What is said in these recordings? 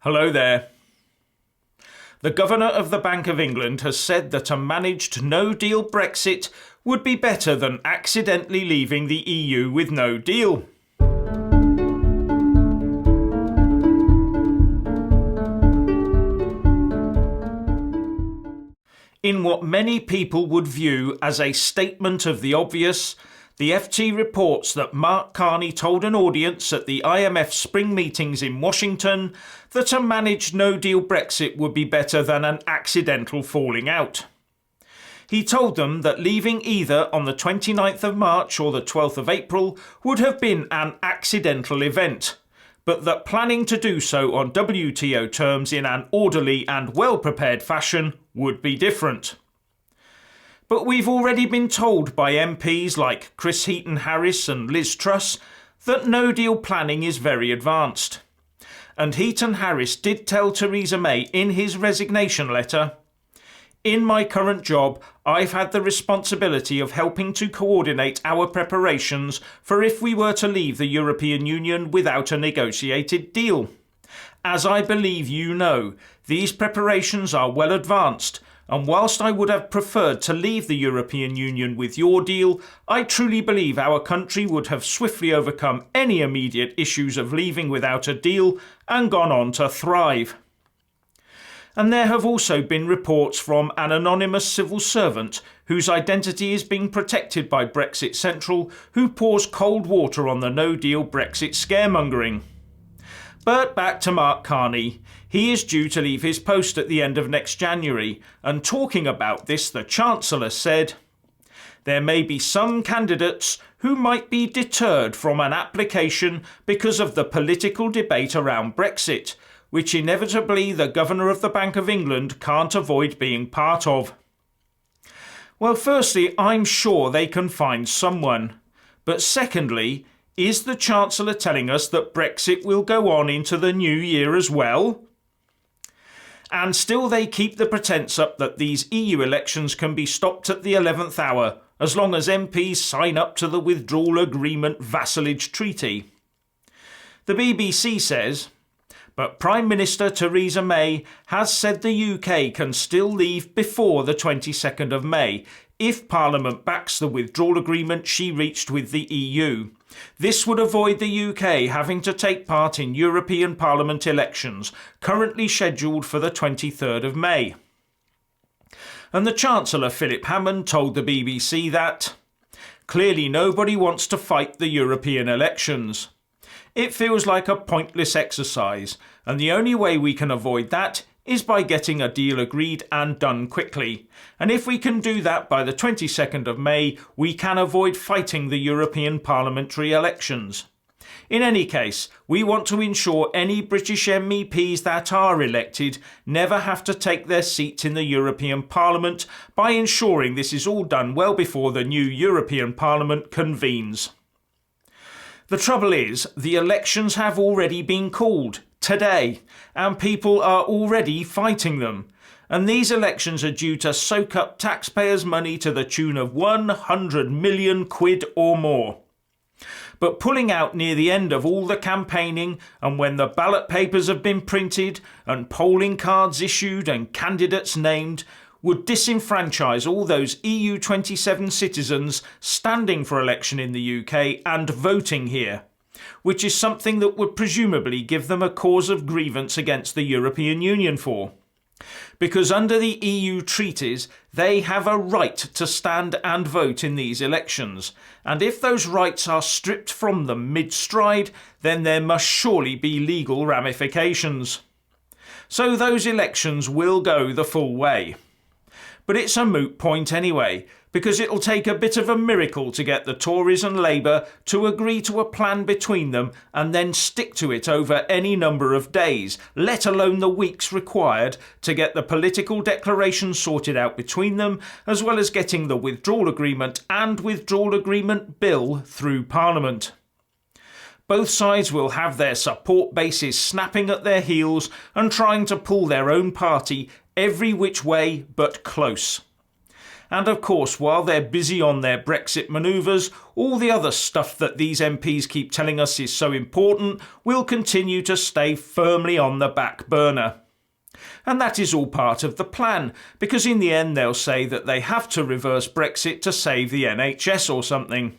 Hello there. The Governor of the Bank of England has said that a managed no-deal Brexit would be better than accidentally leaving the EU with no deal. In what many people would view as a statement of the obvious, the FT reports that Mark Carney told an audience at the IMF spring meetings in Washington that a managed no-deal Brexit would be better than an accidental falling out. He told them that leaving either on the 29th of March or the 12th of April would have been an accidental event, but that planning to do so on WTO terms in an orderly and well-prepared fashion would be different. But we've already been told by MPs like Heaton-Harris and Liz Truss that no-deal planning is very advanced. And Heaton-Harris did tell Theresa May in his resignation letter, "In my current job, I've had the responsibility of helping to coordinate our preparations for if we were to leave the European Union without a negotiated deal. As I believe you know, these preparations are well advanced, and whilst I would have preferred to leave the European Union with your deal, I truly believe our country would have swiftly overcome any immediate issues of leaving without a deal and gone on to thrive." And there have also been reports from an anonymous civil servant whose identity is being protected by Brexit Central, who pours cold water on the no-deal Brexit scaremongering. But back to Mark Carney. He is due to leave his post at the end of next January, and talking about this, the Chancellor said, "There may be some candidates who might be deterred from an application because of the political debate around Brexit, which inevitably the Governor of the Bank of England can't avoid being part of." Well, firstly, I'm sure they can find someone. But secondly, is the Chancellor telling us that Brexit will go on into the new year as well? And still they keep the pretence up that these EU elections can be stopped at the 11th hour, as long as MPs sign up to the withdrawal agreement vassalage treaty. The BBC says, but Prime Minister Theresa May has said the UK can still leave before the 22nd of May if Parliament backs the withdrawal agreement she reached with the EU. This would avoid the UK having to take part in European Parliament elections, currently scheduled for the 23rd of May. And the Chancellor Philip Hammond told the BBC that, "Clearly nobody wants to fight the European elections. It feels like a pointless exercise, and the only way we can avoid that is by getting a deal agreed and done quickly. And if we can do that by the 22nd of May, we can avoid fighting the European parliamentary elections. In any case, we want to ensure any British MEPs that are elected never have to take their seats in the European Parliament by ensuring this is all done well before the new European Parliament convenes." The trouble is, the elections have already been called today, and people are already fighting them. And these elections are due to soak up taxpayers' money to the tune of 100 million quid or more. But pulling out near the end of all the campaigning, and when the ballot papers have been printed and polling cards issued and candidates named, would disenfranchise all those EU 27 citizens standing for election in the UK and voting here, which is something that would presumably give them a cause of grievance against the European Union for. Because under the EU treaties, they have a right to stand and vote in these elections, and if those rights are stripped from them mid-stride, then there must surely be legal ramifications. So those elections will go the full way. But it's a moot point anyway, because it'll take a bit of a miracle to get the Tories and Labour to agree to a plan between them and then stick to it over any number of days, let alone the weeks required to get the political declaration sorted out between them, as well as getting the withdrawal agreement and withdrawal agreement bill through Parliament. Both sides will have their support bases snapping at their heels and trying to pull their own party every which way but close. And of course, while they're busy on their Brexit manoeuvres, all the other stuff that these MPs keep telling us is so important will continue to stay firmly on the back burner. And that is all part of the plan, because in the end they'll say that they have to reverse Brexit to save the NHS or something.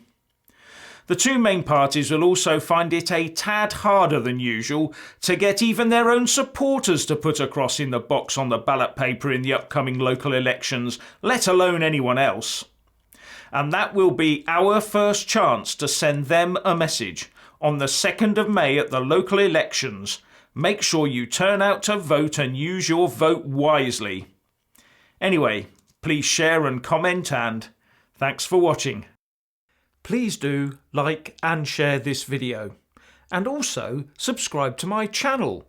The two main parties will also find it a tad harder than usual to get even their own supporters to put a cross in the box on the ballot paper in the upcoming local elections, let alone anyone else. And that will be our first chance to send them a message. On the 2nd of May at the local elections, make sure you turn out to vote and use your vote wisely. Anyway, please share and comment, and thanks for watching. Please do like and share this video, and also subscribe to my channel.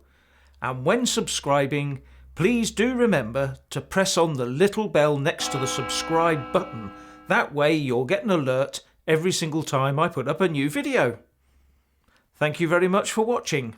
And when subscribing, please do remember to press on the little bell next to the subscribe button. That way you'll get an alert every single time I put up a new video. Thank you very much for watching.